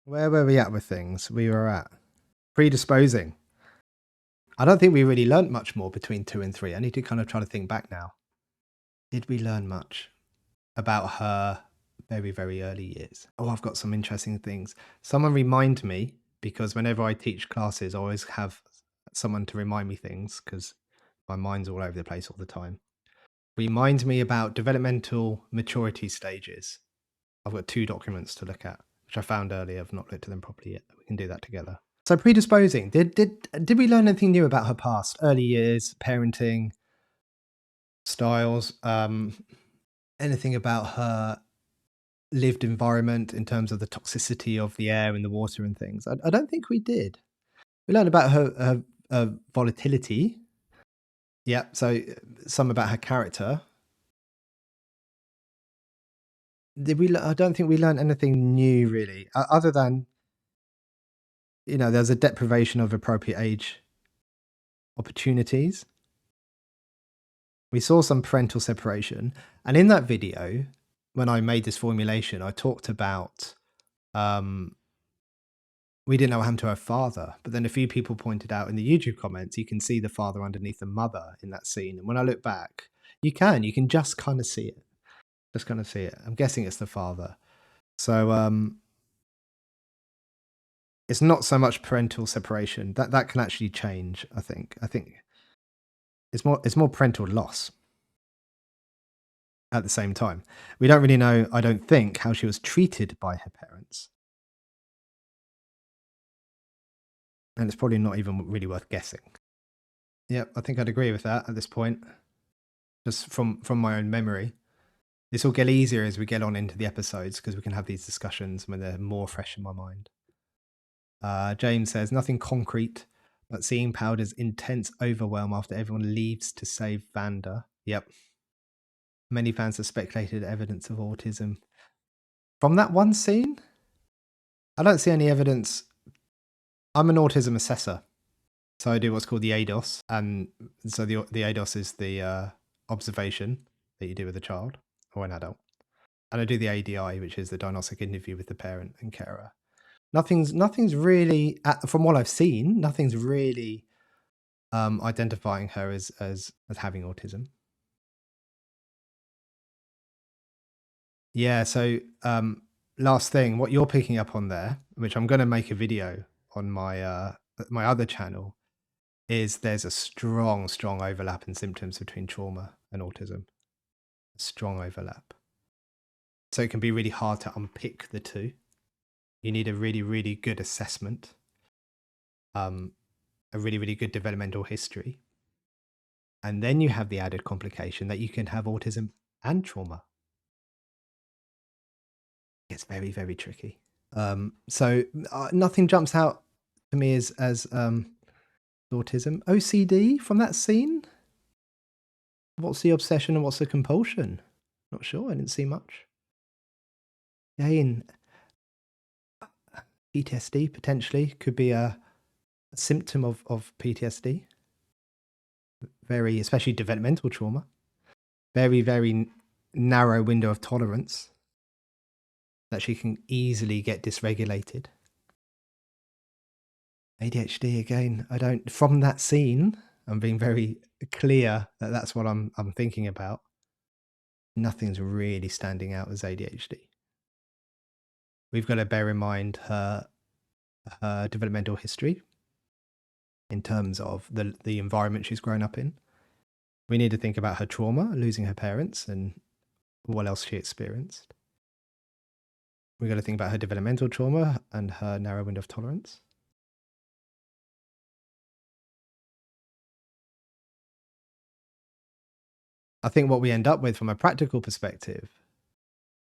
Where were we at with things? We were at predisposing. I don't think we really learnt much more between 2 and 3. I need to kind of try to think back now. Did we learn much about her very, very early years? Oh, I've got some interesting things. Someone remind me, because whenever I teach classes, I always have someone to remind me things because my mind's all over the place all the time. Remind me about developmental maturity stages. I've got 2 documents to look at, which I found earlier. I've not looked at them properly yet. We can do that together. So predisposing. Did we learn anything new about her past? Early years, parenting, styles, anything about her lived environment in terms of the toxicity of the air and the water and things? I don't think we did. We learned about her volatility. Yeah, so some about her character. Did we? I don't think we learned anything new really, other than there's a deprivation of appropriate age opportunities. We saw some parental separation, and in that video, when I made this formulation, I talked about we didn't know what happened to her father, but then a few people pointed out in the YouTube comments, you can see the father underneath the mother in that scene. And when I look back, you can just kind of see it. Just kind of see it. I'm guessing it's the father. So it's not so much parental separation. That can actually change, I think. I think it's more parental loss at the same time. We don't really know, I don't think, how she was treated by her parents. And it's probably not even really worth guessing. Yeah, I think I'd agree with that at this point. Just from my own memory. This will get easier as we get on into the episodes because we can have these discussions when they're more fresh in my mind. James says, nothing concrete, but seeing Powder's intense overwhelm after everyone leaves to save Vanda. Yep. Many fans have speculated evidence of autism. From that one scene, I don't see any evidence. I'm an autism assessor. So I do what's called the ADOS. And so the ADOS is the observation that you do with a child or an adult. And I do the ADI, which is the diagnostic interview with the parent and carer. Nothing's really, from what I've seen, nothing's really identifying her as having autism. Yeah, so last thing, what you're picking up on there, which I'm going to make a video on my my other channel, is there's a strong overlap in symptoms between trauma and autism. A strong overlap. So it can be really hard to unpick the two. You need a really, really good assessment, a really, really good developmental history. And then you have the added complication that you can have autism and trauma. It's very, very tricky. So nothing jumps out to me as autism. OCD from that scene? What's the obsession and what's the compulsion? Not sure. I didn't see much. Again, PTSD potentially could be a symptom of PTSD. Very, especially developmental trauma. Very, very narrow window of tolerance that she can easily get dysregulated. ADHD again. I don't. From that scene, I'm being very clear that that's what I'm thinking about. Nothing's really standing out as ADHD. We've got to bear in mind her developmental history in terms of the environment she's grown up in. We need to think about her trauma, losing her parents, and what else she experienced. We've got to think about her developmental trauma and her narrow window of tolerance. I think what we end up with from a practical perspective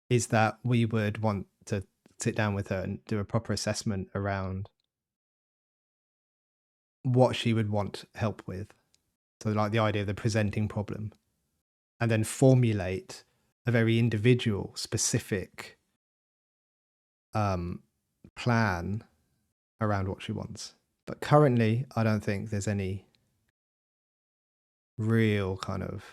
is that we would want to sit down with her and do a proper assessment around what she would want help with. So like the idea of the presenting problem, and then formulate a very individual, specific plan around what she wants. But currently, I don't think there's any real kind of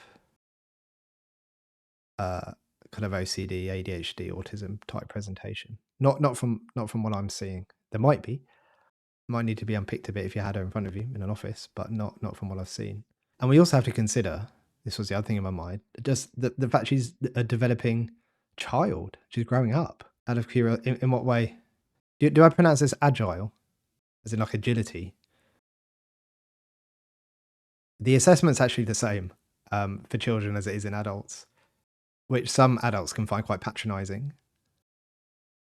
kind of OCD, ADHD, autism type presentation. Not from what I'm seeing. There might need to be unpicked a bit if you had her in front of you in an office, but not from what I've seen. And we also have to consider, this was the other thing in my mind, just the fact she's a developing child. She's growing up. Out of curiosity, in what way? Do I pronounce this agile? As in like agility? The assessment's actually the same for children as it is in adults, which some adults can find quite patronizing.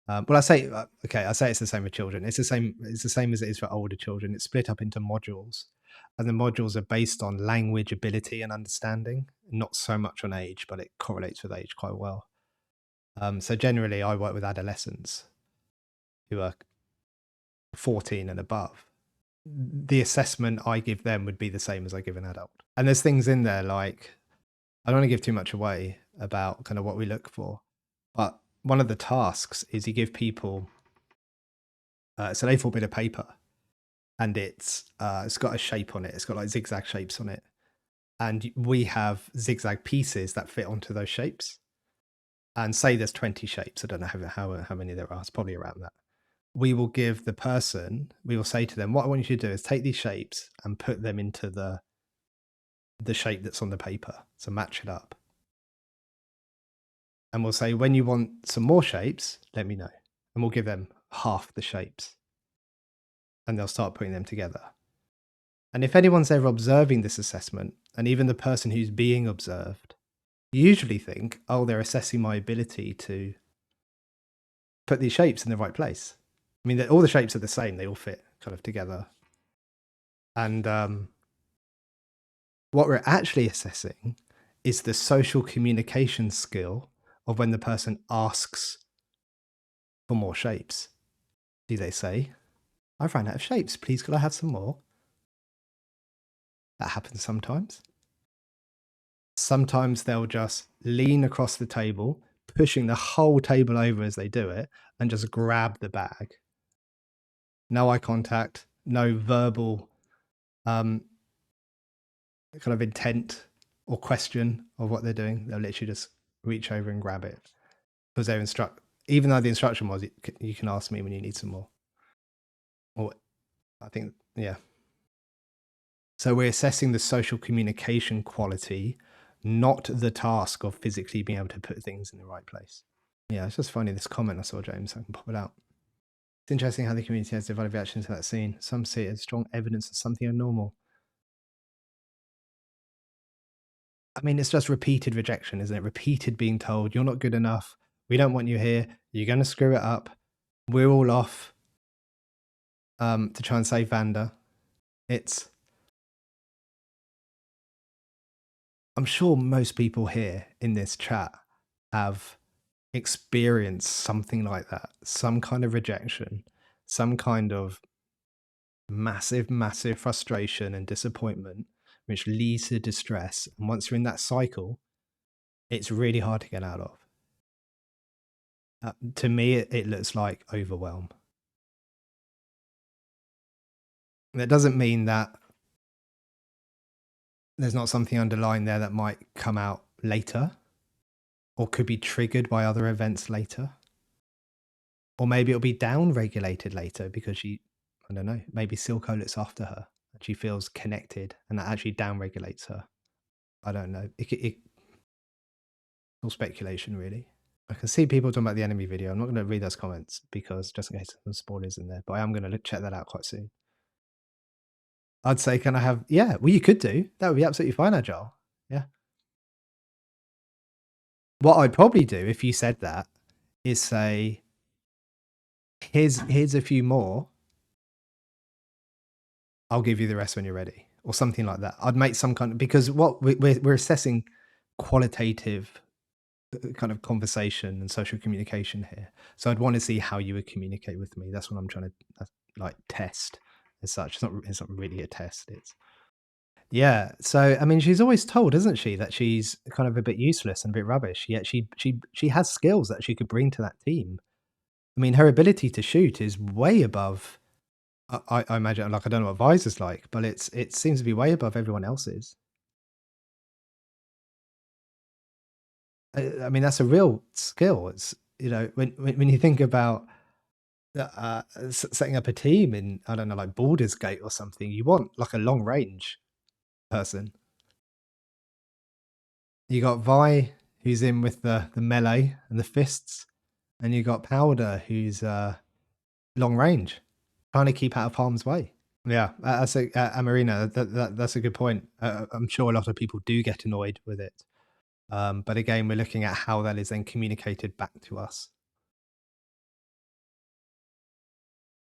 Well, I say it's the same with children. It's the same as it is for older children. It's split up into modules, and the modules are based on language ability and understanding, not so much on age, but it correlates with age quite well. So generally, I work with adolescents who are 14 and above. The assessment I give them would be the same as I give an adult. And there's things in there like, I don't want to give too much away about kind of what we look for, but one of the tasks is you give people it's an A4 bit of paper, and it's got a shape on it. It's got like zigzag shapes on it, and we have zigzag pieces that fit onto those shapes. And say there's 20 shapes. I don't know how many there are. It's probably around that. We will give the person. We will say to them, "What I want you to do is take these shapes and put them into the shape that's on the paper. So match it up." And we'll say, when you want some more shapes, let me know. And we'll give them half the shapes. And they'll start putting them together. And if anyone's ever observing this assessment, and even the person who's being observed, you usually think, oh, they're assessing my ability to put these shapes in the right place. I mean, all the shapes are the same. They all fit kind of together. And what we're actually assessing is the social communication skill of when the person asks for more shapes. Do they say, "I've run out of shapes, please could I have some more"? That happens sometimes. Sometimes they'll just lean across the table, pushing the whole table over as they do it, and just grab the bag. No eye contact, no verbal kind of intent or question of what they're doing. They'll literally just reach over and grab it because they're even though the instruction was, you can ask me when you need some more. Or I think, yeah. So we're assessing the social communication quality, not the task of physically being able to put things in the right place. Yeah, it's just funny, this comment I saw, James, I can pop it out. It's interesting how the community has divided reactions to that scene. Some see it as strong evidence of something abnormal. I mean, it's just repeated rejection, isn't it? Repeated being told, you're not good enough. We don't want you here. You're going to screw it up. We're all off to try and save Vanda. I'm sure most people here in this chat have experienced something like that, some kind of rejection, some kind of massive, massive frustration and disappointment, which leads to distress. And once you're in that cycle, it's really hard to get out of. To me, it looks like overwhelm. That doesn't mean that there's not something underlying there that might come out later or could be triggered by other events later. Or maybe it'll be down-regulated later because I don't know, maybe Silco looks after her and she feels connected and that actually down-regulates her. I don't know. It's all speculation, really. I can see people talking about the enemy video. I'm not going to read those comments because just in case some spoilers in there, but I am going to check that out quite soon. I'd say, can I have, yeah, well, you could do. That would be absolutely fine, Agile. Yeah. What I'd probably do if you said that is say, here's a few more. I'll give you the rest when you're ready, or something like that. I'd make some kind of, because what we're assessing qualitative kind of conversation and social communication here. So I'd want to see how you would communicate with me. That's what I'm trying to like test as such. It's not really a test. It's yeah. So I mean, she's always told, isn't she, that she's kind of a bit useless and a bit rubbish. Yet she has skills that she could bring to that team. I mean, her ability to shoot is way above. I imagine, like, I don't know what Visor's like, but it seems to be way above everyone else's. I mean, that's a real skill. It's, when you think about setting up a team in, I don't know, like Baldur's Gate or something, you want like a long range person. You got Vi, who's in with the melee and the fists, and you got Powder, who's long range, trying to keep out of harm's way. Yeah, that's Marina. That's a good point. I'm sure a lot of people do get annoyed with it, but again, we're looking at how that is then communicated back to us.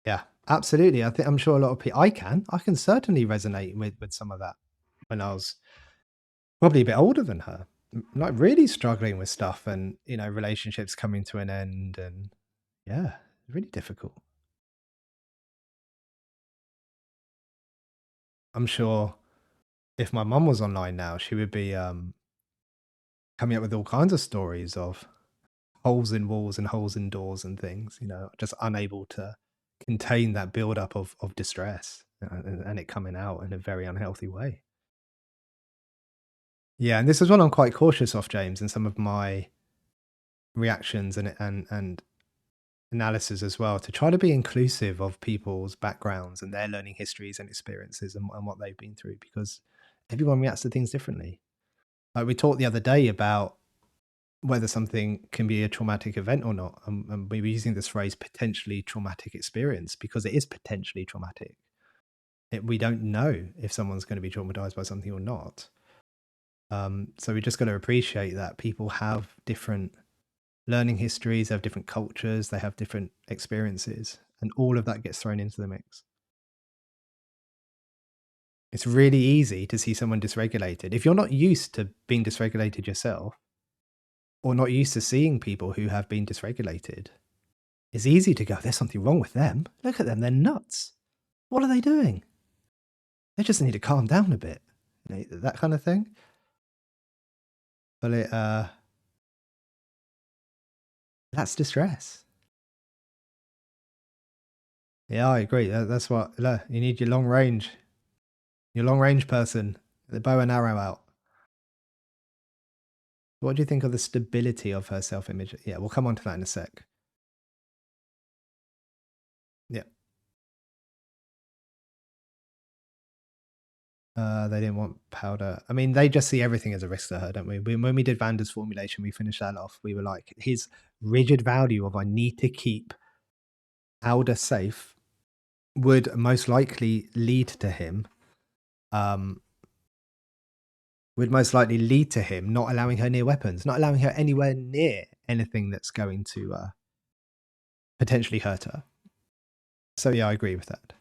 Yeah, absolutely. I'm sure a lot of people. I can certainly resonate with some of that when I was probably a bit older than her, like really struggling with stuff, and relationships coming to an end, and yeah, really difficult. I'm sure if my mum was online now, she would be coming up with all kinds of stories of holes in walls and holes in doors and things, just unable to contain that buildup of distress, and it coming out in a very unhealthy way. Yeah, and this is what I'm quite cautious of, James, in some of my reactions and analysis as well, to try to be inclusive of people's backgrounds and their learning histories and experiences, and what they've been through, because everyone reacts to things differently. Like we talked the other day about whether something can be a traumatic event or not. And we were using this phrase potentially traumatic experience because it is potentially traumatic. We don't know if someone's going to be traumatized by something or not. So we just got to appreciate that people have different learning histories, they have different cultures, they have different experiences, and all of that gets thrown into the mix. It's really easy to see someone dysregulated. If you're not used to being dysregulated yourself, or not used to seeing people who have been dysregulated, it's easy to go, there's something wrong with them. Look at them, they're nuts. What are they doing? They just need to calm down a bit. That kind of thing. But that's distress. Yeah, I agree. That's what you need, your long range person, the bow and arrow out. What do you think of the stability of her self-image? Yeah, we'll come on to that in a sec. Yeah. They didn't want Powder. I mean, they just see everything as a risk to her, don't we? When we did Vander's formulation, we finished that off. We were like, his rigid value of I need to keep Powder safe would most likely lead to him not allowing her near weapons, not allowing her anywhere near anything that's going to potentially hurt her. So yeah, I agree with that.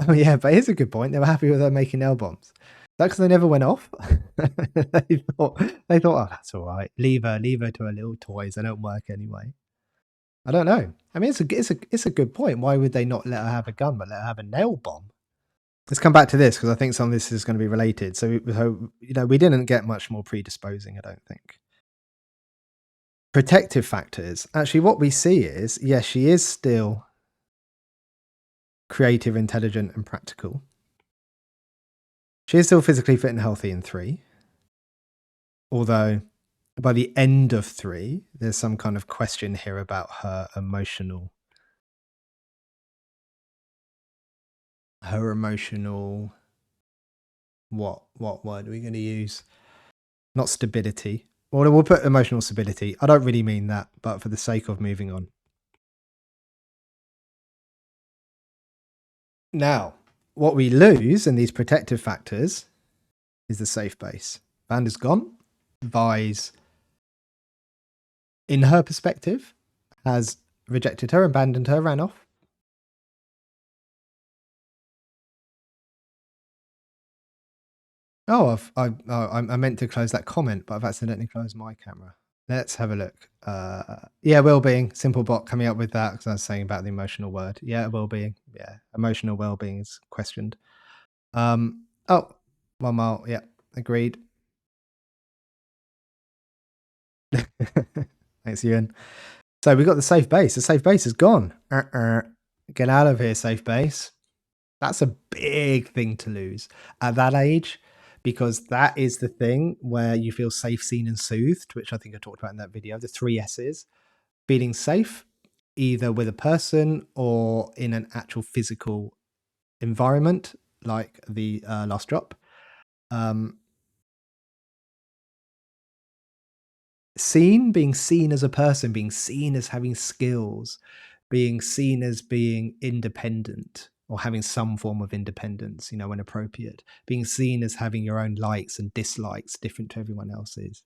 Oh yeah, but here's a good point. They were happy with her making nail bombs. That because they never went off. they thought, oh, that's all right. Leave her to her little toys. They don't work anyway. I don't know. I mean, it's a good point. Why would they not let her have a gun, but let her have a nail bomb? Let's come back to this because I think some of this is going to be related. So we didn't get much more predisposing, I don't think. Protective factors. Actually, what we see is, yes, she is still creative, intelligent, and practical. She is still physically fit and healthy in 3. Although by the end of 3, there's some kind of question here about her emotional what word are we going to use? Not stability. Well, we'll put emotional stability. I don't really mean that, but for the sake of moving on. Now, what we lose in these protective factors is the safe base. Vander's gone. Vi's, in her perspective, has rejected her, abandoned her, ran off. Oh, I meant to close that comment, but I've accidentally closed my camera. Let's have a look. Yeah, well-being. Simple bot coming up with that because I was saying about the emotional word. Yeah, well-being. Yeah, emotional well-being is questioned. Oh, 1 mile. Yeah, agreed. Thanks, Ewan. So we got the safe base. The safe base is gone. Get out of here, safe base. That's a big thing to lose at that age. because that is the thing where you feel safe, seen, and soothed, which I think I talked about in that video. The 3 S's: feeling safe, either with a person or in an actual physical environment, like the last drop. Being seen as a person, being seen as having skills, being seen as being independent or having some form of independence, when appropriate, being seen as having your own likes and dislikes different to everyone else's,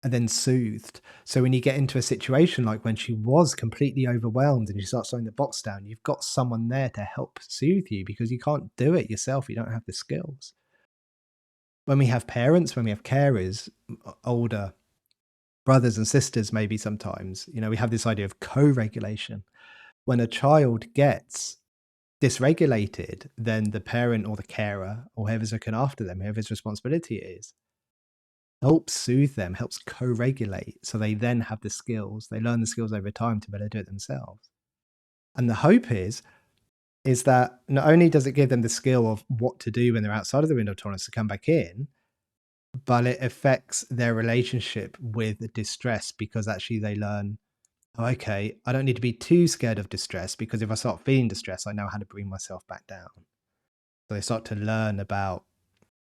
and then soothed. So when you get into a situation like when she was completely overwhelmed and you start slowing the box down, you've got someone there to help soothe you because you can't do it yourself. You don't have the skills. When we have parents, when we have carers, older brothers and sisters, maybe sometimes, we have this idea of co-regulation. When a child gets dysregulated, then the parent or the carer or whoever's looking after them, whoever's responsibility it is, helps soothe them, helps co-regulate. So they then have the skills, they learn the skills over time to be able to do it themselves. And the hope is that not only does it give them the skill of what to do when they're outside of the window of tolerance to come back in, but it affects their relationship with distress, because actually they learn, oh, okay, I don't need to be too scared of distress, because if I start feeling distress, I know how to bring myself back down. So they start to learn about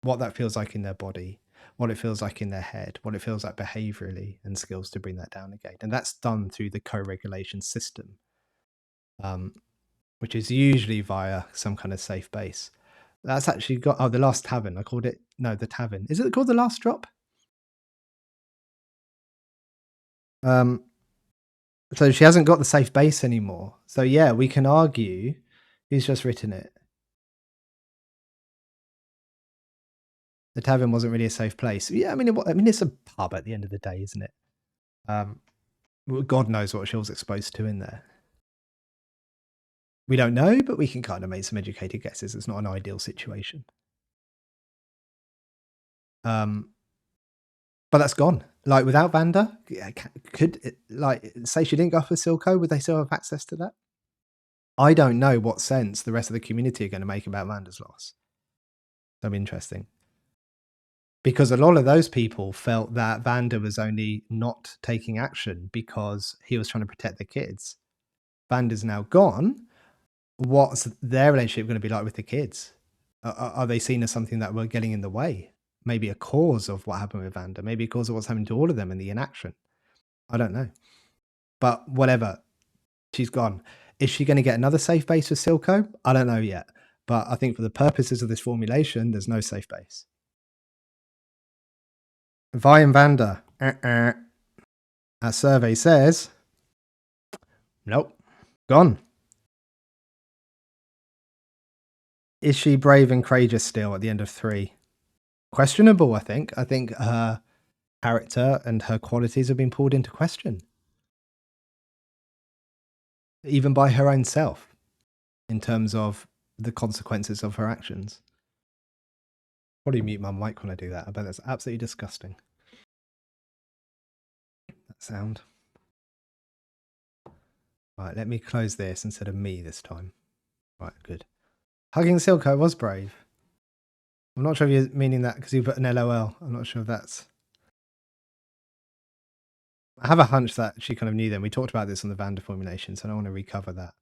what that feels like in their body, what it feels like in their head, what it feels like behaviorally, and skills to bring that down again. And that's done through the co-regulation system, which is usually via some kind of safe base. That's actually got, the last tavern. I called it, no, the tavern. Is it called the last drop? So she hasn't got the safe base anymore. So yeah, we can argue who's just written it. The tavern wasn't really a safe place. Yeah, I mean, it's a pub at the end of the day, isn't it? God knows what she was exposed to in there. We don't know, but we can kind of make some educated guesses. It's not an ideal situation. But that's gone. Like, without Vanda, say she didn't go for Silco, would they still have access to that? I don't know what sense the rest of the community are going to make about Vanda's loss. So interesting. Because a lot of those people felt that Vanda was only not taking action because he was trying to protect the kids. Vanda's now gone. What's their relationship going to be like with the kids? Are they seen as something that were getting in the way? Maybe a cause of what happened with Vanda, maybe a cause of what's happening to all of them in the inaction. I don't know. But whatever, she's gone. Is she going to get another safe base for Silco? I don't know yet. But I think for the purposes of this formulation, there's no safe base. Vi and Vanda. Our survey says, nope, gone. Is she brave and courageous still at the end of 3? Questionable, I think. I think her character and her qualities have been pulled into question, even by her own self, in terms of the consequences of her actions. Probably mute my mic when I do that. I bet that's absolutely disgusting. That sound. Right, let me close this instead of me this time. Right, good. Hugging Silco was brave. I'm not sure if you're meaning that because you put an LOL. I'm not sure if that's... I have a hunch that she kind of knew them. We talked about this on the Vanda formulation, so I don't want to recover that.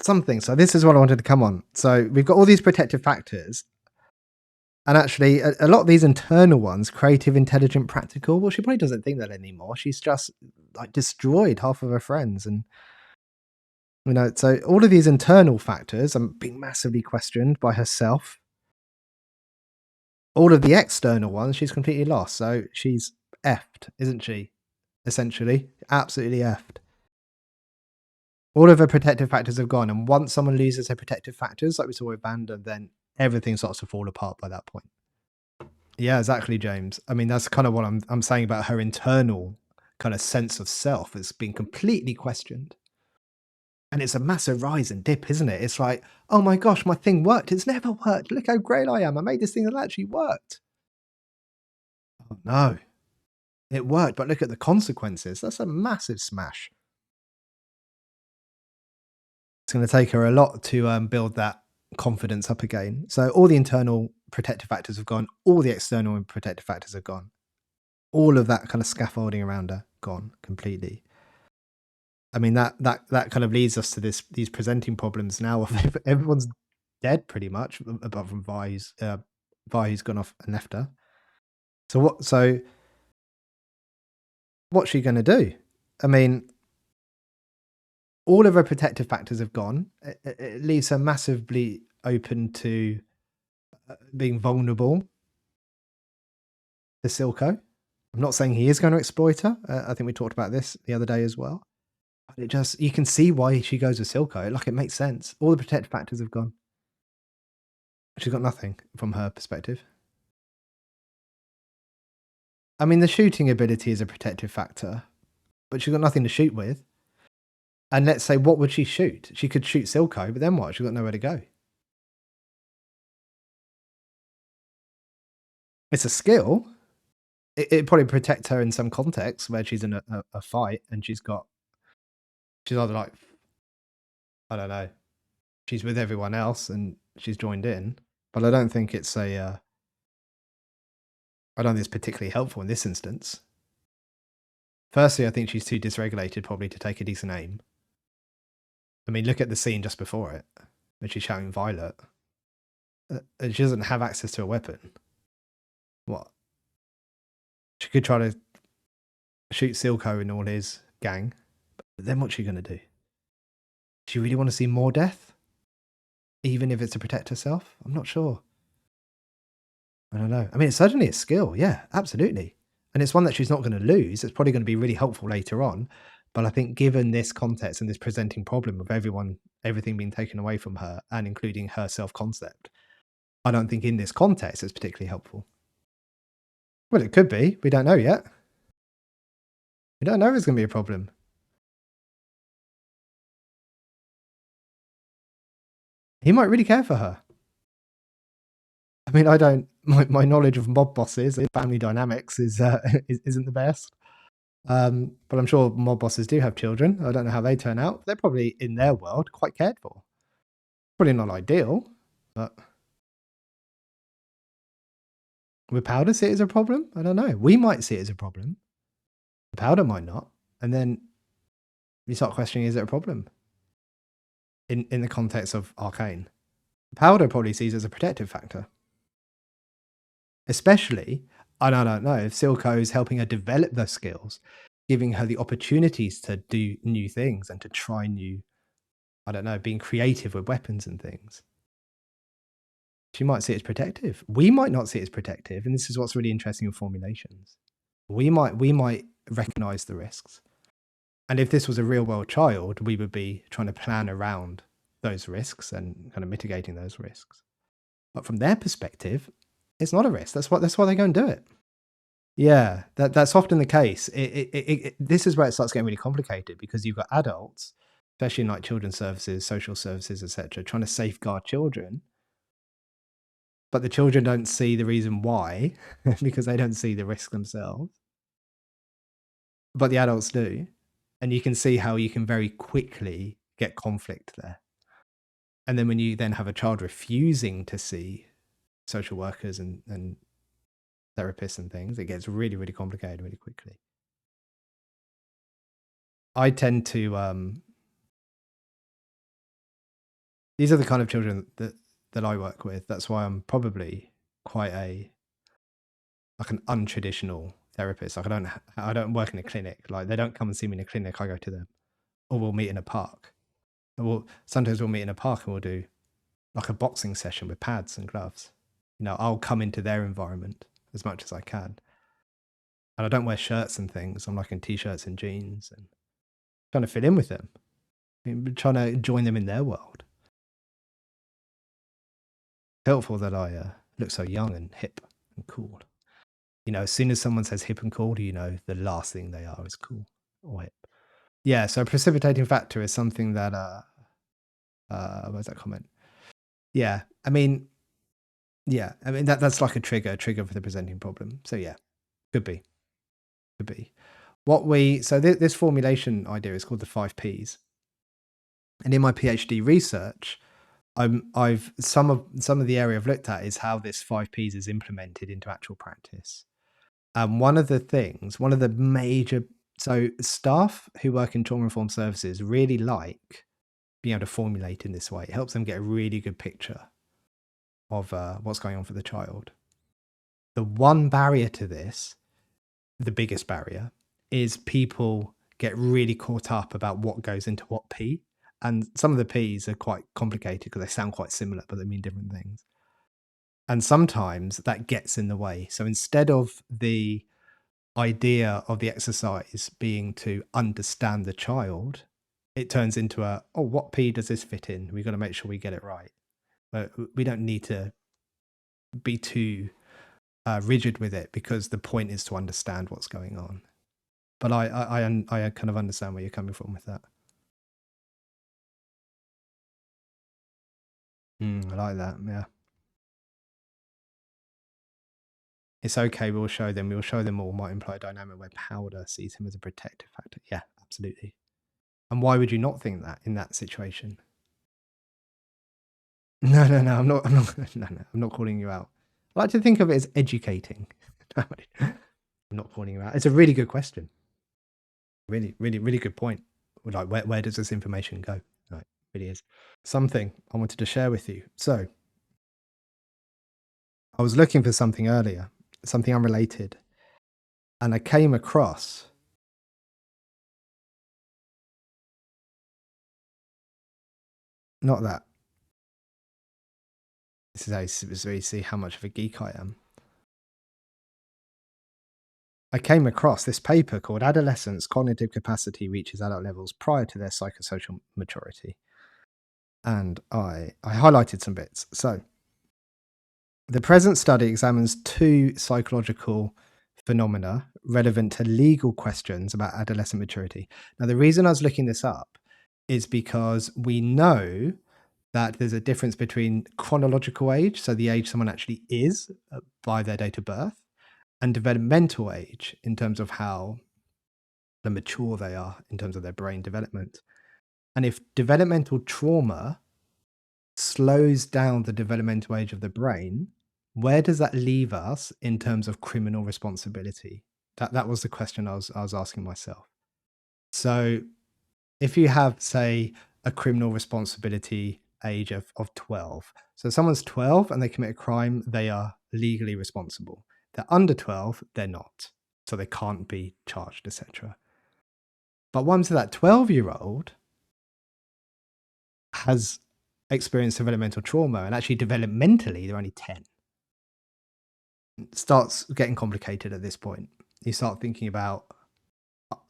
Something. So this is what I wanted to come on. So we've got all these protective factors. And actually, a lot of these internal ones, creative, intelligent, practical, well, she probably doesn't think that anymore. She's just like destroyed half of her friends. And, so all of these internal factors are being massively questioned by herself. All of the external ones, she's completely lost. So she's effed, isn't she? Essentially, absolutely effed. All of her protective factors have gone. And once someone loses her protective factors, like we saw with Vanda, then everything starts to fall apart by that point. Yeah, exactly, James. I mean, that's kind of what I'm saying about her internal kind of sense of self. It's been completely questioned. And it's a massive rise and dip, isn't it? It's like, oh my gosh, my thing worked. It's never worked. Look how great I am. I made this thing that actually worked. Oh no, it worked, but look at the consequences. That's a massive smash. It's going to take her a lot to build that confidence up again. So all the internal protective factors have gone, all the external protective factors have gone. All of that kind of scaffolding around her gone completely. I mean, that kind of leads us to these presenting problems now of everyone's dead pretty much, apart from Vi who's gone off and left her. So what's she going to do? I mean, all of her protective factors have gone. It leaves her massively open to being vulnerable to Silco. I'm not saying he is going to exploit her. I think we talked about this the other day as well. But you can see why she goes with Silco. Like, it makes sense. All the protective factors have gone. She's got nothing from her perspective. I mean, the shooting ability is a protective factor, but she's got nothing to shoot with. And let's say, what would she shoot? She could shoot Silco, but then what? She's got nowhere to go. It's a skill. It'd probably protect her in some context where she's in a fight and she's either like, I don't know, she's with everyone else and she's joined in. But I don't think it's I don't think it's particularly helpful in this instance. Firstly, I think she's too dysregulated probably to take a decent aim. I mean, look at the scene just before it, when she's shouting Violet. And she doesn't have access to a weapon. What? She could try to shoot Silco and all his gang, but then what's she going to do? Do you really want to see more death? Even if it's to protect herself? I'm not sure. I don't know. I mean, it's certainly a skill. Yeah, absolutely. And it's one that she's not going to lose. It's probably going to be really helpful later on. But I think given this context and this presenting problem of everything being taken away from her and including her self-concept, I don't think in this context it's particularly helpful. Well, it could be. We don't know yet. We don't know if it's going to be a problem. He might really care for her. I mean, I don't. My knowledge of mob bosses and family dynamics isn't the best. But I'm sure mob bosses do have children. I don't know how they turn out. They're probably in their world quite cared for. Probably not ideal, but would Powder see it as a problem? I don't know. We might see it as a problem. Powder might not. And then you start questioning, is it a problem? In the context of Arcane. Powder probably sees it as a protective factor. Especially, I don't know, if Silco is helping her develop those skills, giving her the opportunities to do new things and to try new, I don't know, being creative with weapons and things. She might see it as protective. We might not see it as protective, and this is what's really interesting in formulations. We might recognize the risks. And if this was a real world child, we would be trying to plan around those risks and kind of mitigating those risks. But from their perspective, it's not a risk. That's why they go and do it. Yeah, that's often the case. This is where it starts getting really complicated because you've got adults, especially in like children's services, social services, etc., trying to safeguard children. But the children don't see the reason why because they don't see the risk themselves. But the adults do. And you can see how you can very quickly get conflict there. And then when you then have a child refusing to see social workers and therapists and things, it gets really, really complicated really quickly. I tend to these are the kind of children that I work with. That's why I'm probably quite an untraditional therapist. Like I don't work in a clinic. Like they don't come and see me in a clinic. I go to them, or we'll meet in a park. Sometimes we'll meet in a park and we'll do like a boxing session with pads and gloves. I'll come into their environment as much as I can. And I don't wear shirts and things. I'm like in t-shirts and jeans and trying to fit in with them. Trying to join them in their world. Helpful that I look so young and hip and cool. As soon as someone says hip and cool, the last thing they are is cool or hip. Yeah, so a precipitating factor is something that where's that comment? Yeah, I mean that's like a trigger for the presenting problem. So yeah, could be. This formulation idea is called the 5 Ps. And in my PhD research, I've some of the area I've looked at is how this 5 Ps is implemented into actual practice. One of the major staff who work in trauma informed services really like being able to formulate in this way. It helps them get a really good picture of what's going on for the child. The one barrier to this, the biggest barrier, is people get really caught up about what goes into what P. And some of the Ps are quite complicated because they sound quite similar, but they mean different things. And sometimes that gets in the way. So instead of the idea of the exercise being to understand the child, it turns into what P does this fit in? We've got to make sure we get it right. But we don't need to be too rigid with it because the point is to understand what's going on. But I kind of understand where you're coming from with that. I like that. Yeah. It's okay. We'll show them all might imply a dynamic where powder sees him as a protective factor. Yeah, absolutely. And why would you not think that in that situation? No, I'm not. I'm not calling you out. I like to think of it as educating. I'm not calling you out. It's a really good question. Really, really, really good point. Like, where does this information go? Like, it really is. Something I wanted to share with you. So, I was looking for something earlier, something unrelated, and I came across. Not that. This is how you see how much of a geek I am. I came across this paper called Adolescents' Cognitive Capacity Reaches Adult Levels Prior to Their Psychosocial Maturity. And I highlighted some bits. So, the present study examines 2 psychological phenomena relevant to legal questions about adolescent maturity. Now, the reason I was looking this up is because we know that there's a difference between chronological age, so the age someone actually is by their date of birth, and developmental age in terms of how mature they are in terms of their brain development. And if developmental trauma slows down the developmental age of the brain, where does that leave us in terms of criminal responsibility? That was the question I was asking myself. So if you have, say, a criminal responsibility age of 12, so someone's 12 and they commit a crime, they are legally responsible. They're under 12, they're not. So they can't be charged, etc. But once that 12-year-old has experienced developmental trauma, and actually developmentally, they're only 10, it starts getting complicated at this point. You start thinking about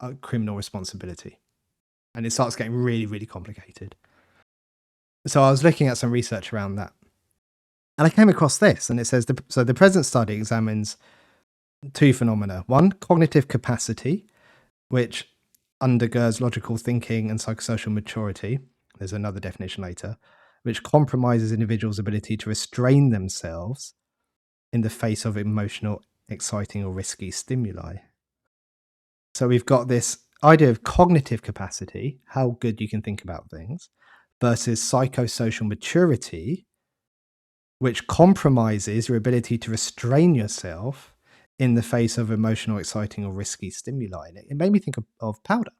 a criminal responsibility, and it starts getting really, really complicated. So I was looking at some research around that, and I came across this, and it says, the present study examines 2 phenomena. One, cognitive capacity, which undergirds logical thinking and psychosocial maturity. There's another definition later, which compromises individuals' ability to restrain themselves in the face of emotional, exciting, or risky stimuli. So we've got this idea of cognitive capacity, how good you can think about things, versus psychosocial maturity, which compromises your ability to restrain yourself in the face of emotional, exciting, or risky stimuli. And it made me think of powder.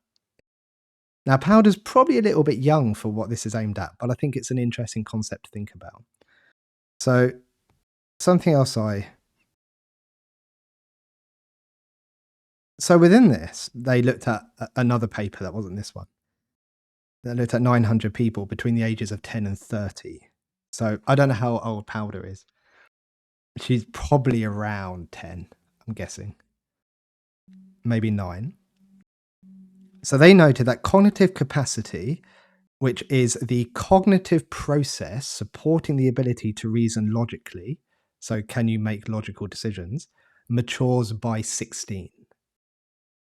Now, powder's probably a little bit young for what this is aimed at, but I think it's an interesting concept to think about. So, something else So within this, they looked at another paper that wasn't this one. They looked at 900 people between the ages of 10 and 30. So I don't know how old Powder is. She's probably around 10, I'm guessing. Maybe 9. So they noted that cognitive capacity, which is the cognitive process supporting the ability to reason logically, so can you make logical decisions, matures by 16.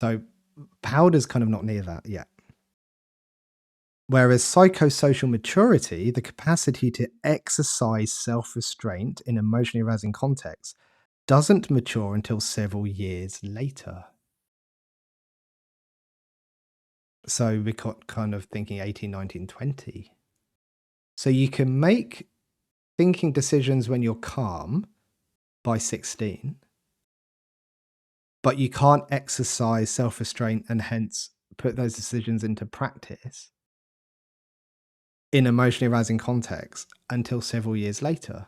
So Powder's kind of not near that yet. Whereas psychosocial maturity, the capacity to exercise self-restraint in emotionally arousing contexts, doesn't mature until several years later. So we got kind of thinking 18, 19, 20. So you can make thinking decisions when you're calm by 16, but you can't exercise self-restraint and hence put those decisions into practice in emotionally arousing context until several years later.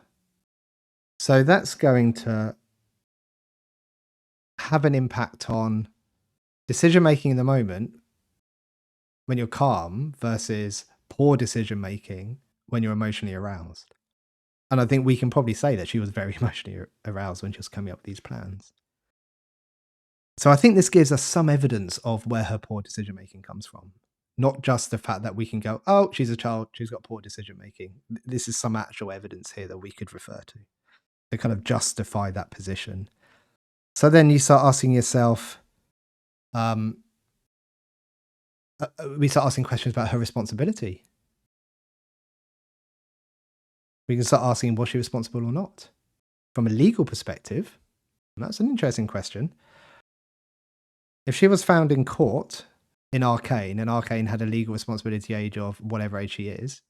So that's going to have an impact on decision making in the moment when you're calm versus poor decision making when you're emotionally aroused. And I think we can probably say that she was very emotionally aroused when she was coming up with these plans. So I think this gives us some evidence of where her poor decision making comes from. Not just the fact that we can go, oh, she's a child, she's got poor decision making. This is some actual evidence here that we could refer to kind of justify that position. So then you start asking yourself, we start asking questions about her responsibility. We can start asking, was she responsible or not? From a legal perspective, that's an interesting question. If she was found in court in Arcane, and Arcane had a legal responsibility age of whatever age she is,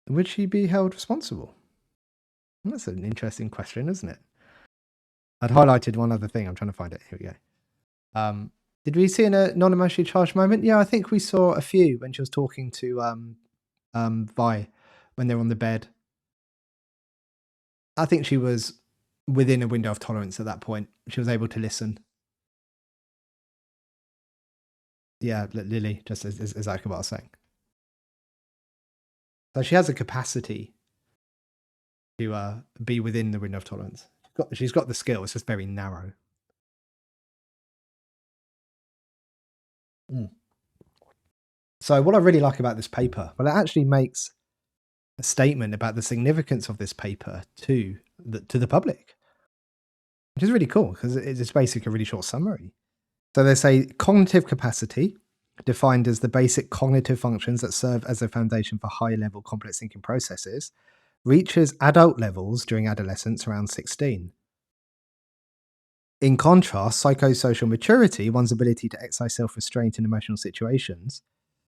would she be held responsible? That's an interesting question, isn't it? I'd highlighted one other thing. I'm trying to find it. Here we go. Did we see a non-emotionally charged moment? Yeah, I think we saw a few when she was talking to Vi when they were on the bed. I think she was within a window of tolerance at that point. She was able to listen. Yeah, Lily, just as exactly what I was saying. So she has a capacity to be within the window of tolerance. She's got the skill. It's just very narrow. So what I really like about this paper, well, it actually makes a statement about the significance of this paper to the public, which is really cool because it's basically a really short summary. So they say cognitive capacity, defined as the basic cognitive functions that serve as a foundation for high-level complex thinking processes, reaches adult levels during adolescence around 16. In contrast, psychosocial maturity, one's ability to exercise self-restraint in emotional situations,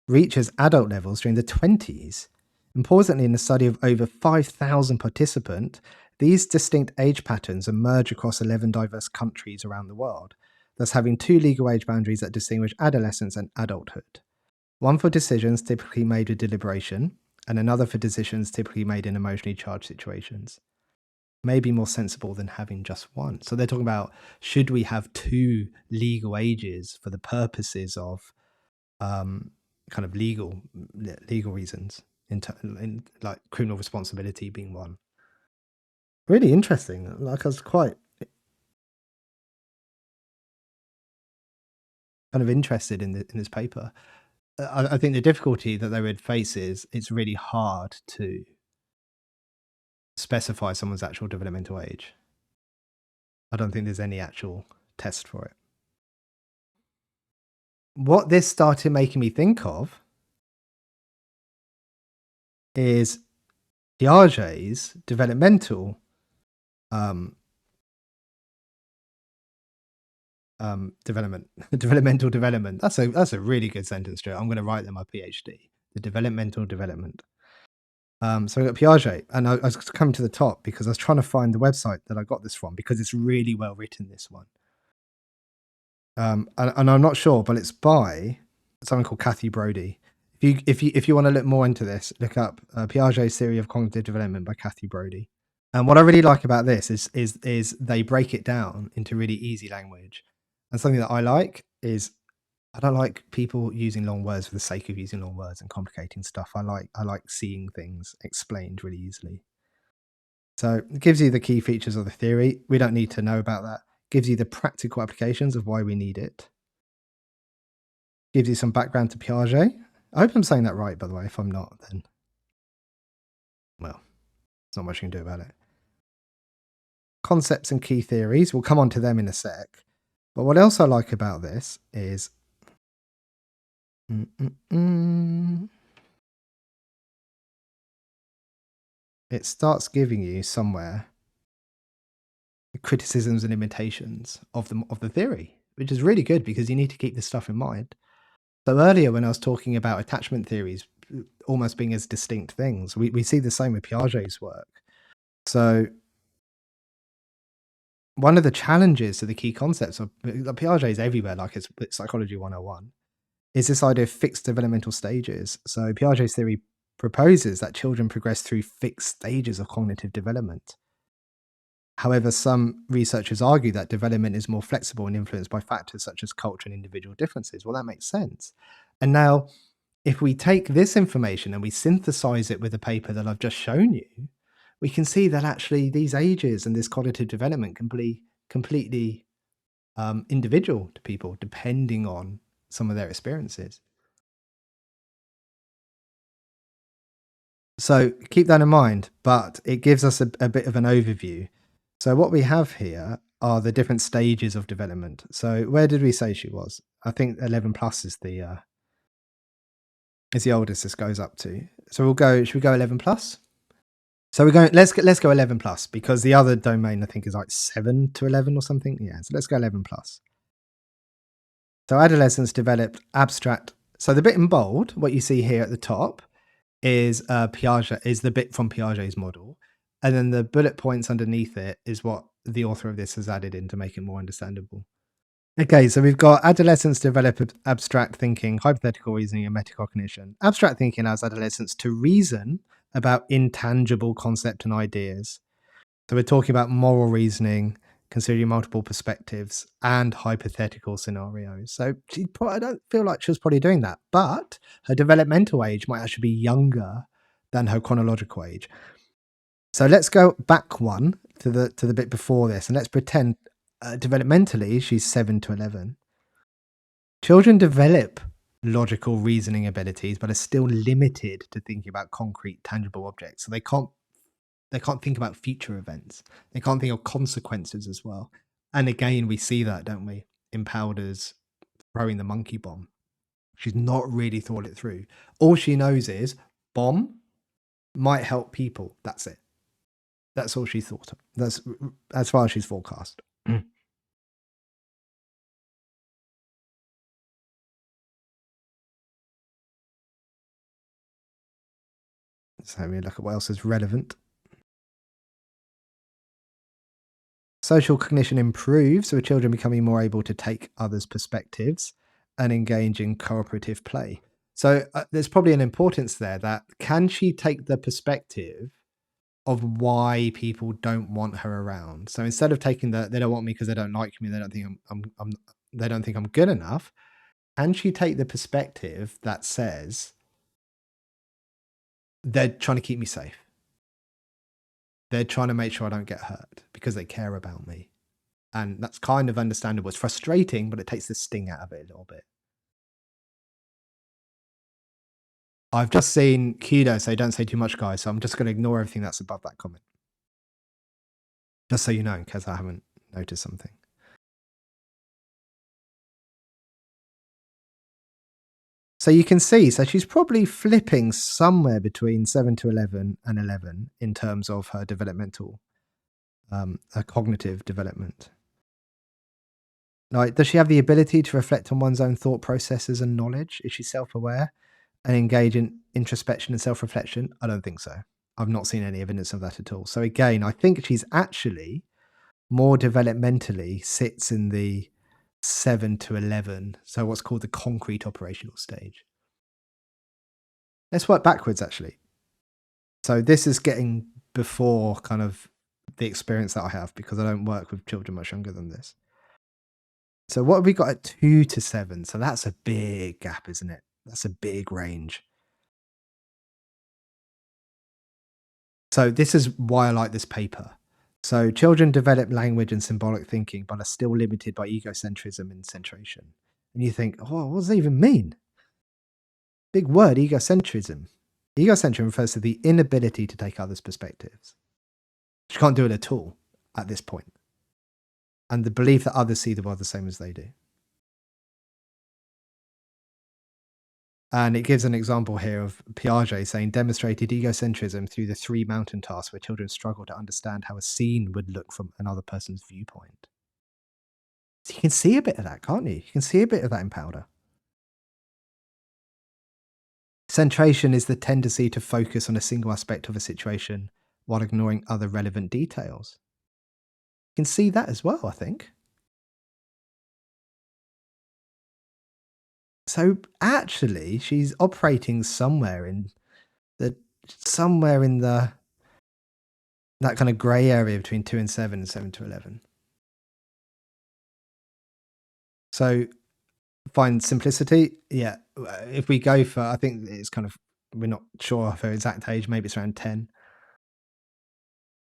reaches adult levels during the 20s. Importantly, in a study of over 5,000 participants, these distinct age patterns emerge across 11 diverse countries around the world, thus having two legal age boundaries that distinguish adolescence and adulthood. One for decisions typically made with deliberation, and another for decisions typically made in emotionally charged situations. May be more sensible than having just one. So they're talking about, should we have two legal ages for the purposes of kind of legal reasons, in like criminal responsibility being one. Really interesting. Like, I was quite kind of interested in this paper. I think the difficulty that they would face is it's really hard to specify someone's actual developmental age. I don't think there's any actual test for it. What this started making me think of is Piaget's developmental developmental development. That's a really good sentence, Stuart. I'm going to write that in my PhD. The developmental development. So I got Piaget, and I was coming to the top because I was trying to find the website that I got this from because it's really well written, this one. And I'm not sure, but it's by someone called Kathy Brodie. If you want to look more into this, look up Piaget's Theory of Cognitive Development by Kathy Brodie. And what I really like about this is they break it down into really easy language. And something that I like is, I don't like people using long words for the sake of using long words and complicating stuff. I like seeing things explained really easily. So it gives you the key features of the theory. We don't need to know about that. Gives you the practical applications of why we need it. Gives you some background to Piaget. I hope I'm saying that right, by the way. If I'm not, then, well, there's not much you can do about it. Concepts and key theories. We'll come on to them in a sec. But what else I like about this is it starts giving you somewhere criticisms and limitations of the theory, which is really good because you need to keep this stuff in mind. So earlier when I was talking about attachment theories almost being as distinct things. We see the same with Piaget's work. So one of the challenges to the key concepts of Piaget is everywhere, like it's Psychology 101, is this idea of fixed developmental stages. So Piaget's theory proposes that children progress through fixed stages of cognitive development. However, some researchers argue that development is more flexible and influenced by factors such as culture and individual differences. Well, that makes sense. And now, if we take this information and we synthesize it with the paper that I've just shown you, we can see that actually these ages and this cognitive development can be completely individual to people depending on some of their experiences. So keep that in mind, but it gives us a bit of an overview. So what we have here are the different stages of development. So where did we say she was? I think 11 plus is the oldest this goes up to. So we'll go. Should we go 11 plus? So we're going. Let's go 11 plus because the other domain I think is like 7 to 11 or something. Yeah. So let's go 11 plus. So adolescents developed abstract. So the bit in bold, what you see here at the top, is Piaget, is the bit from Piaget's model, and then the bullet points underneath it is what the author of this has added in to make it more understandable. Okay, so we've got adolescents develop abstract thinking, hypothetical reasoning, and metacognition. Abstract thinking allows adolescents to reason about intangible concepts and ideas. So we're talking about moral reasoning, considering multiple perspectives and hypothetical scenarios. So I don't feel like she was probably doing that, but her developmental age might actually be younger than her chronological age. So let's go back one to the bit before this, and let's pretend developmentally she's 7 to 11. Children develop logical reasoning abilities, but are still limited to thinking about concrete, tangible objects. So they can't think about future events. They can't think of consequences as well. And again, we see that, don't we, in Powder's throwing the monkey bomb. She's not really thought it through. All she knows is bomb might help people. That's it. That's all she thought of. That's as far as she's forecast. So we look at what else is relevant. Social cognition improves with children becoming more able to take others' perspectives and engage in cooperative play. So there's probably an importance there that can she take the perspective of why people don't want her around? So instead of taking they don't want me because they don't like me, they don't think they don't think I'm good enough. Can she take the perspective that says they're trying to keep me safe? They're trying to make sure I don't get hurt because they care about me. And that's kind of understandable. It's frustrating, but it takes the sting out of it a little bit. I've just seen Kido say, don't say too much, guys. So I'm just going to ignore everything that's above that comment. Just so you know, in case I haven't noticed something. So you can see, so she's probably flipping somewhere between 7 to 11 and 11 in terms of her developmental, her cognitive development. Like, does she have the ability to reflect on one's own thought processes and knowledge? Is she self-aware and engage in introspection and self-reflection? I don't think so. I've not seen any evidence of that at all. So again, I think she's actually more developmentally sits in the 7 to 11. So what's called the concrete operational stage. Let's work backwards, actually. So this is getting before kind of the experience that I have because I don't work with children much younger than this. So what have we got at 2 to 7? So that's a big gap, isn't it? That's a big range. So this is why I like this paper. So children develop language and symbolic thinking, but are still limited by egocentrism and centration. And you think, oh, what does that even mean? Big word, egocentrism. Egocentrism refers to the inability to take others' perspectives. She can't do it at all at this point. And the belief that others see the world the same as they do. And it gives an example here of Piaget saying demonstrated egocentrism through the 3 mountain tasks where children struggle to understand how a scene would look from another person's viewpoint. So you can see a bit of that, can't you? You can see a bit of that in Powder. Centration is the tendency to focus on a single aspect of a situation while ignoring other relevant details. You can see that as well, I think. So actually, she's operating the somewhere in the that kind of grey area between 2 and 7 and 7 to 11. So find simplicity. Yeah. If we go for, I think it's kind of, we're not sure of her exact age. Maybe it's around 10.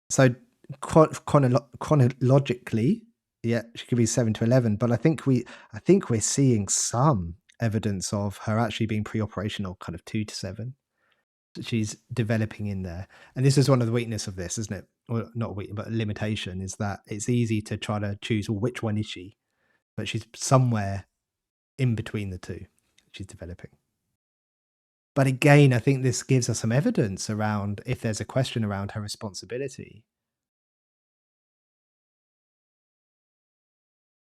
So chronologically, yeah, she could be 7 to 11. But I think we're seeing some evidence of her actually being pre-operational, kind of 2 to 7. She's developing in there. And this is one of the weakness of this, isn't it? Well, not weak, but a limitation is that it's easy to try to choose, well, which one is she? But she's somewhere in between the two. She's developing. But again, I think this gives us some evidence around if there's a question around her responsibility.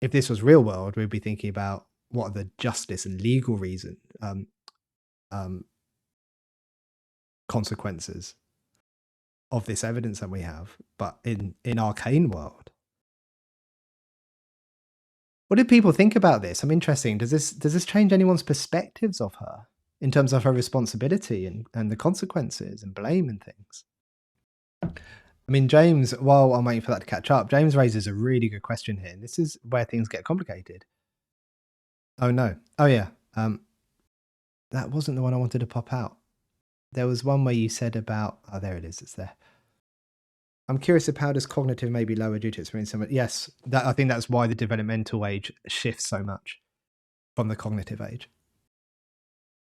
If this was real world, we'd be thinking about what are the justice and legal reason um, consequences of this evidence that we have. But in Arcane world, what do people think about this? I'm interested. Does this change anyone's perspectives of her in terms of her responsibility and the consequences and blame and things? I mean, James, while I'm waiting for that to catch up, James raises a really good question here. And this is where things get complicated. Oh no. Oh yeah. That wasn't the one I wanted to pop out. There was one where you said about, oh, there it is. It's there. I'm curious if how does cognitive may be lower due to experience so much. Yes, I think that's why the developmental age shifts so much from the cognitive age.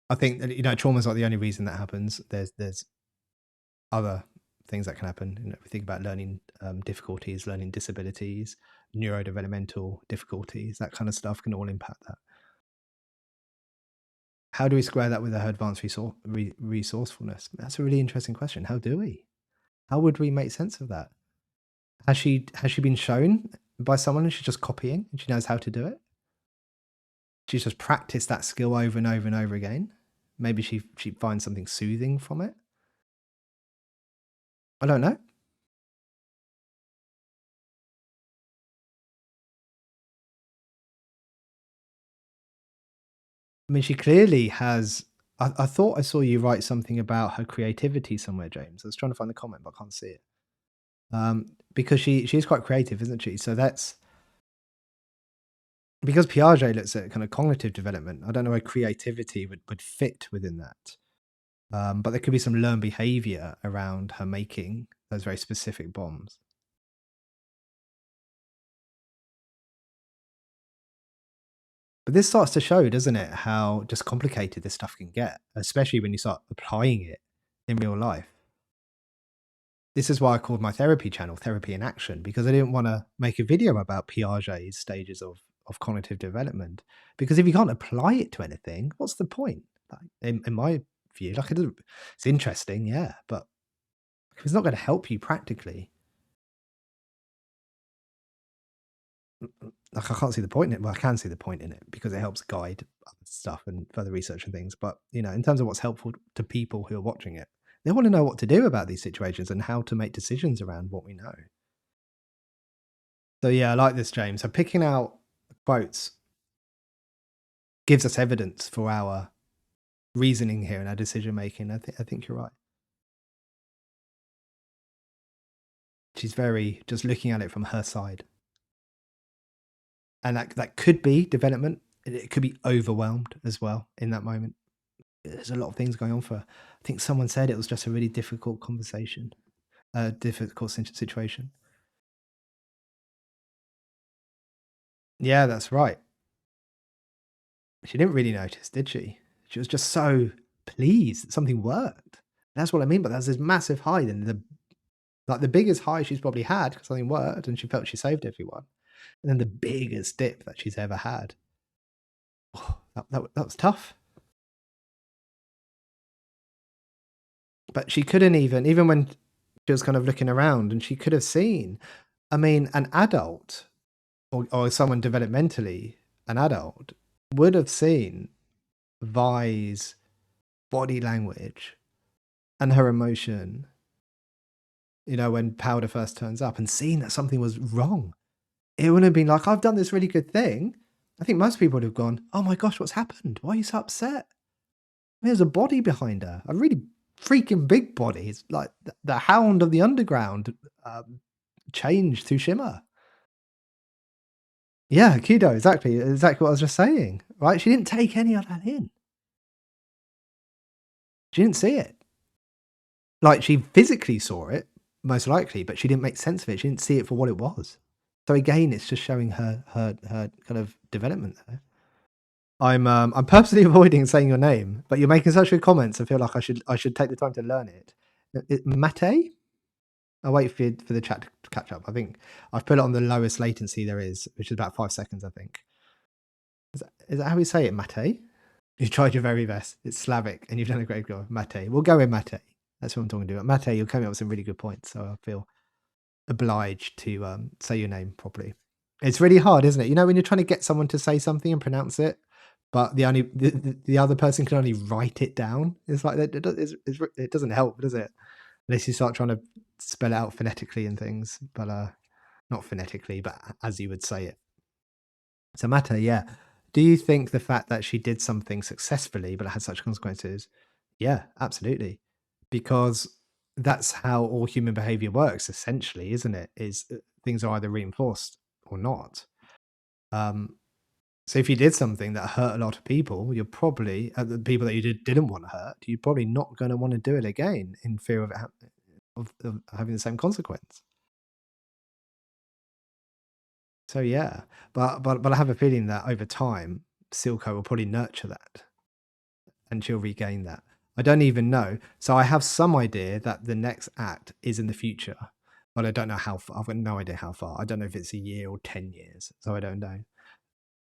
I think that, trauma is not the only reason that happens. There's other things that can happen. We think about learning difficulties, learning disabilities, neurodevelopmental difficulties, that kind of stuff can all impact that. How do we square that with her advanced resourcefulness? That's a really interesting question. How do we? How would we make sense of that? Has she been shown by someone and she's just copying and she knows how to do it? She's just practiced that skill over and over and over again. Maybe she finds something soothing from it. I don't know. I mean, she clearly has. I thought I saw you write something about her creativity somewhere, James. I was trying to find the comment, but I can't see it. Because she's quite creative, isn't she? So that's because Piaget looks at kind of cognitive development. I don't know where creativity would fit within that. But there could be some learned behavior around her making those very specific bombs. But this starts to show, doesn't it, how just complicated this stuff can get, especially when you start applying it in real life. This is why I called my therapy channel Therapy in Action, because I didn't want to make a video about Piaget's stages of cognitive development. Because if you can't apply it to anything, what's the point? Like, in my view, like it's interesting, yeah, but if it's not going to help you practically, like I can't see the point in it. Well, I can see the point in it because it helps guide other stuff and further research and things. But in terms of what's helpful to people who are watching it, they want to know what to do about these situations and how to make decisions around what we know. So yeah, I like this, James. So picking out quotes gives us evidence for our reasoning here and our decision making. I think you're right. She's very just looking at it from her side. And that could be development. It could be overwhelmed as well in that moment. There's a lot of things going on for her. I think someone said it was just a really difficult conversation, a difficult situation. Yeah, that's right. She didn't really notice, did she? She was just so pleased that something worked. That's what I mean. But there's this massive high, and the biggest high she's probably had because something worked, and she felt she saved everyone. And then the biggest dip that she's ever had. Oh, that was tough. But she couldn't even when she was kind of looking around, and she could have seen. I mean, an adult or someone developmentally, an adult would have seen Vi's body language and her emotion, you know, when Powder first turns up and seeing that something was wrong. It wouldn't have been like, I've done this really good thing. I think most people would have gone, oh my gosh, what's happened? Why are you so upset? There's a body behind her, a really freaking big body. It's like the Hound of the Underground changed to Shimmer. Yeah, Kido, exactly what I was just saying, right? She didn't take any of that in. She didn't see it. Like, she physically saw it, most likely, but she didn't make sense of it. She didn't see it for what it was. So again, it's just showing her kind of development there. I'm purposely avoiding saying your name, but you're making such good comments. I feel like I should take the time to learn it. Mate? I'll wait for the chat to catch up. I think I've put it on the lowest latency there is, which is about 5 seconds, I think. Is that how we say it, Mate? You tried your very best. It's Slavic, and you've done a great job. Mate. We'll go with Mate. That's what I'm talking about. Mate, you're coming up with some really good points, so I feel obliged to say your name properly. It's really hard, isn't it? You know, when you're trying to get someone to say something and pronounce it, but the other person can only write it down. It's like it doesn't help, does it? Unless you start trying to spell it out phonetically and things, but not phonetically, but as you would say it. So Mata, yeah. Do you think the fact that she did something successfully but it had such consequences? Yeah, absolutely. Because that's how all human behavior works, essentially, isn't it? Is things are either reinforced or not. So if you did something that hurt a lot of people, you're probably the people that you didn't want to hurt. You're probably not going to want to do it again in fear of of having the same consequence. So yeah, but I have a feeling that over time, Silco will probably nurture that, and she'll regain that. I don't even know. So I have some idea that the next act is in the future, but I don't know how far. I've got no idea how far. I don't know if it's a year or 10 years. So I don't know.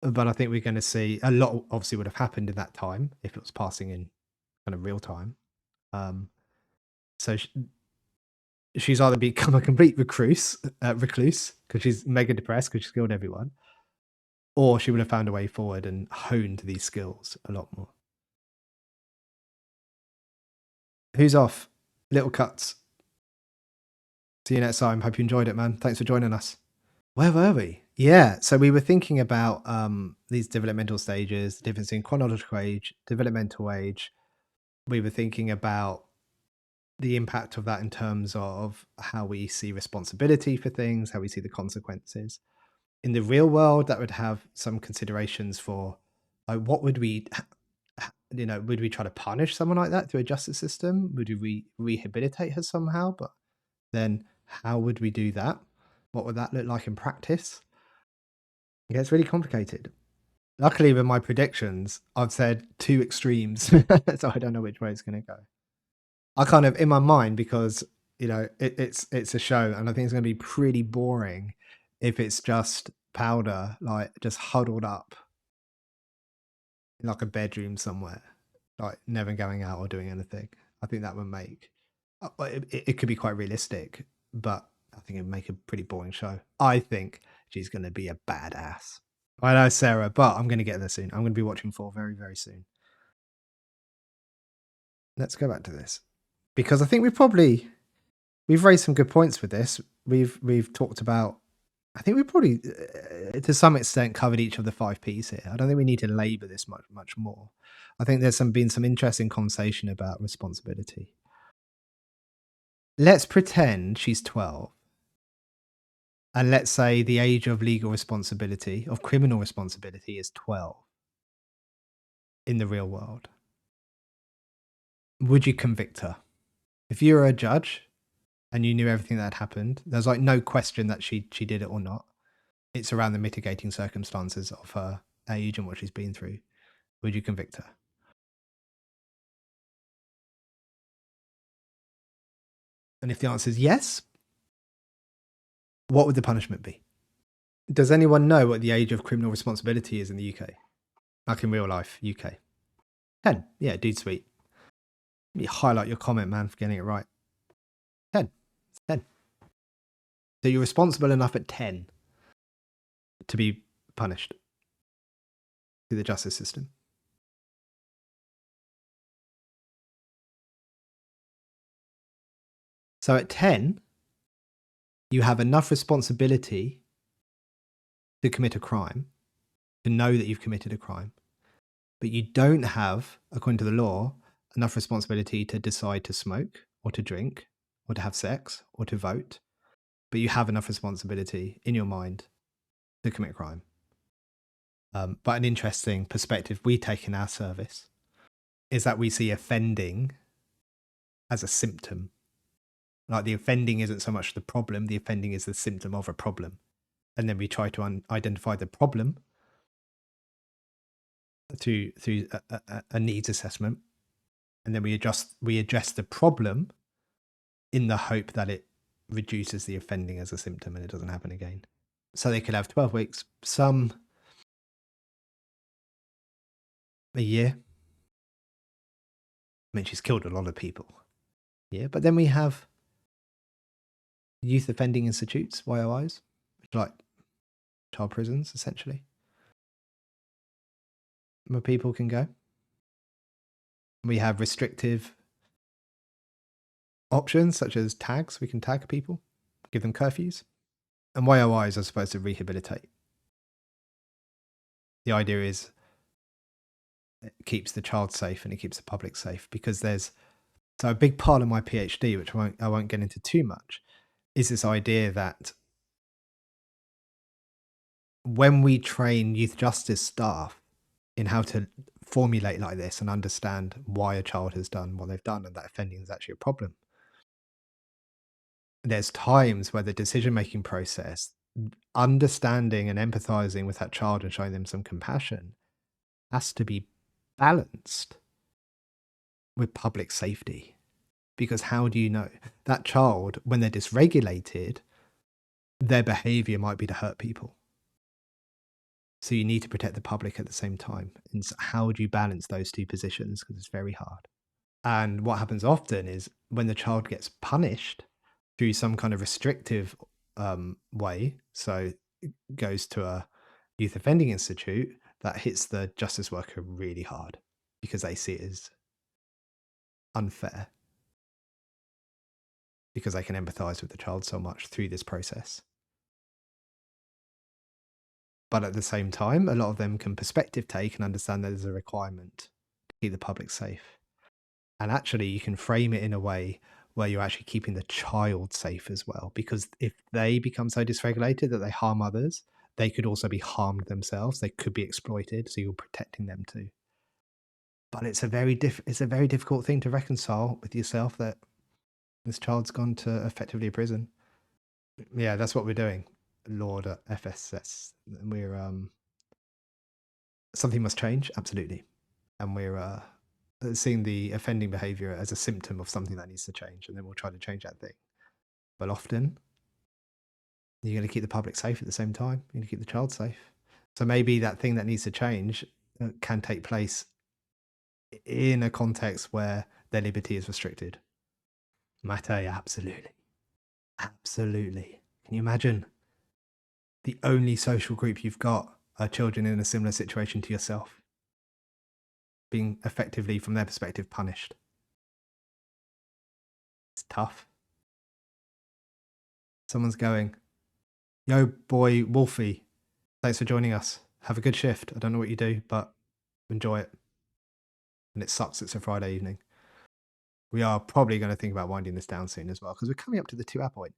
But I think we're going to see a lot. Obviously, would have happened in that time if it was passing in kind of real time. So she's either become a complete recluse because she's mega depressed because she's killed everyone, or she would have found a way forward and honed these skills a lot more. Who's off? Little cuts. See you next time. Hope you enjoyed it, man. Thanks for joining us. Where were we? Yeah, so we were thinking about these developmental stages, the difference in chronological age, developmental age. We were thinking about the impact of that in terms of how we see responsibility for things, how we see the consequences. In the real world, that would have some considerations for what would we, would we try to punish someone like that through a justice system? Would we rehabilitate her somehow? But then how would we do that? What would that look like in practice? Yeah, it's really complicated. Luckily, with my predictions, I've said two extremes, so I don't know which way it's going to go. I kind of, in my mind, because it's a show, and I think it's going to be pretty boring if it's just Powder, like just huddled up in like a bedroom somewhere, like never going out or doing anything. I think that would make it could be quite realistic, but I think it'd make a pretty boring show. I think she's going to be a badass. I know, Sarah, but I'm going to get there soon. I'm going to be watching 4 very, very soon. Let's go back to this because I think we've raised some good points with this. We've talked about. I think we probably, to some extent, covered each of the 5 Ps here. I don't think we need to labour this much more. I think there's been some interesting conversation about responsibility. Let's pretend she's 12. And let's say the age of legal responsibility, of criminal responsibility, is 12 in the real world. Would you convict her? If you were a judge and you knew everything that had happened, there's like no question that she did it or not. It's around the mitigating circumstances of her age and what she's been through. Would you convict her? And if the answer is yes, what would the punishment be? Does anyone know what the age of criminal responsibility is in the UK? Like in real life, UK. 10. Yeah, dude, sweet. You highlight your comment, man, for getting it right. 10. It's 10. So you're responsible enough at 10 to be punished through the justice system. So at 10, you have enough responsibility to commit a crime, to know that you've committed a crime, but you don't have, according to the law, enough responsibility to decide to smoke or to drink or to have sex or to vote, but you have enough responsibility in your mind to commit a crime. But an interesting perspective we take in our service is that we see offending as a symptom. Like the offending isn't so much the problem, the offending is the symptom of a problem. And then we try to identify the problem through a needs assessment. And then we address the problem in the hope that it reduces the offending as a symptom and it doesn't happen again. So they could have 12 weeks, some a year. I mean, she's killed a lot of people. Yeah, but then we have youth offending institutes, YOIs, which are like child prisons, essentially, where people can go. We have restrictive options, such as tags. We can tag people, give them curfews. And YOIs are supposed to rehabilitate. The idea is it keeps the child safe and it keeps the public safe, because there's so a big part of my PhD, which I won't get into too much, is this idea that when we train youth justice staff in how to formulate like this and understand why a child has done what they've done and that offending is actually a problem, there's times where the decision-making process, understanding and empathizing with that child and showing them some compassion, has to be balanced with public safety. Because how do you know that child, when they're dysregulated, their behavior might be to hurt people? So you need to protect the public at the same time. And so how do you balance those two positions? Because it's very hard. And what happens often is when the child gets punished through some kind of restrictive way, so it goes to a youth offending institute, that hits the justice worker really hard because they see it as unfair, because they can empathize with the child so much through this process. But at the same time, a lot of them can perspective take and understand that there's a requirement to keep the public safe. And actually, you can frame it in a way where you're actually keeping the child safe as well. Because if they become so dysregulated that they harm others, they could also be harmed themselves. They could be exploited. So you're protecting them too. But it's a very difficult thing to reconcile with yourself, that this child's gone to effectively a prison. Yeah, that's what we're doing. Lord at FSS. We're something must change, absolutely. And we're seeing the offending behavior as a symptom of something that needs to change, and then we'll try to change that thing. But often, you're going to keep the public safe at the same time. You're going to keep the child safe. So maybe that thing that needs to change can take place in a context where their liberty is restricted. Mate, absolutely. Absolutely. Can you imagine? The only social group you've got are children in a similar situation to yourself, being effectively, from their perspective, punished. It's tough. Someone's going, "Yo, boy, Wolfie, thanks for joining us. Have a good shift. I don't know what you do, but enjoy it." And it sucks it's a Friday evening. We are probably going to think about winding this down soon as well, because we're coming up to the 2 hour point.